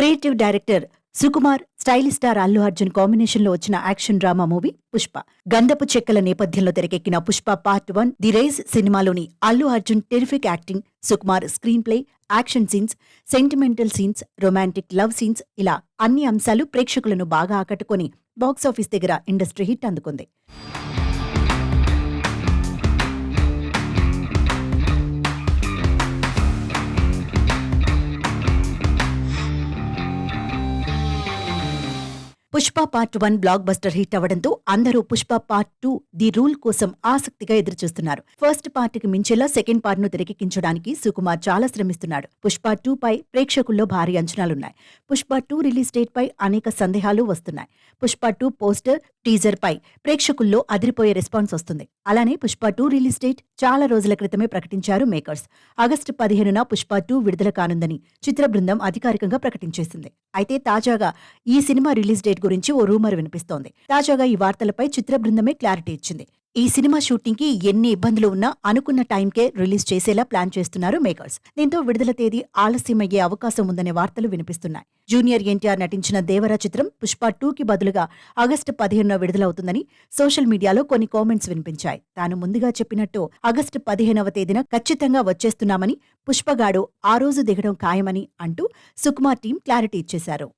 Creative director Sukumar, stylish star Allu Arjun combination లో వచ్చిన action drama movie Pushpa. గంధపు చెక్కల నేపథ్యంలో తెరకెక్కిన పుష్ప పార్ట్ 1 ది రేస్ సినిమాలోని Allu Arjun terrific acting, Sukumar screen play, action scenes, sentimental scenes, romantic love scenes ఇలా అన్ని అంశాలు ప్రేక్షకులను బాగా ఆకట్టుకొని బాక్సాఫీస్ దగ్గర ఇండస్ట్రీ హిట్ అందుకుంది. Pushpa part 1 block buster hit అవ్వడంతో అందరూ పుష్ప పార్ట్ 2 ది రూల్ కోసం ఆసక్తిగా ఎదురుచూస్తున్నారు. ఫస్ట్ పార్ట్ కి మించేలా సెకండ్ పార్ట్ ను తెరకెక్కించడానికి సుకుమార్ చాలా శ్రమిస్తున్నాడు. పుష్ప 2 పై ప్రేక్షకుల్లో భారీ అంచనాలున్నాయి. పుష్ప 2 రిలీజ్ డేట్ పై అనేక సందేహాలు వస్తున్నాయి. పుష్ప 2 పోస్టర్, టీజర్ పై ప్రేక్షకుల్లో అదిరిపోయే రెస్పాన్స్ వస్తుంది. అలానే పుష్ప 2 రిలీజ్ డేట్ చాలా రోజుల క్రితమే ప్రకటించారు మేకర్స్. ఆగస్టు 15న పుష్ప 2 విడుదల కానుందని చిత్ర బృందం అధికారికంగా ప్రకటించేసింది. అయితే తాజాగా ఈ సినిమా రిలీజ్ డేట్ గురించి ఓ రూమర్ వినిపిస్తోంది. తాజాగా ఈ వార్తలపై చిత్ర బృందమే క్లారిటీ ఇచ్చింది. ఈ సినిమా షూటింగ్ కి ఎన్ని ఇబ్బందులు ఉన్నా అనుకున్న టైంకే రిలీజ్ చేసేలా ప్లాన్ చేస్తున్నారు మేకర్స్. దీంతో విడుదల తేదీ ఆలస్యమయ్యే అవకాశం ఉందనే వార్తలు వినిపిస్తున్నాయి. జూనియర్ ఎన్టీఆర్ నటించిన దేవరా చిత్రం పుష్ప 2 కి బదులుగా ఆగస్టు 15న విడుదలవుతుందని సోషల్ మీడియాలో కొన్ని కామెంట్స్ వినిపించాయి. తాను ముందుగా చెప్పినట్టు ఆగస్టు 15వ తేదీన ఖచ్చితంగా వచ్చేస్తున్నామని, పుష్పగాడు ఆ రోజు దిగడం ఖాయమని అంటూ సుకుమార్ టీం క్లారిటీ ఇచ్చేశారు.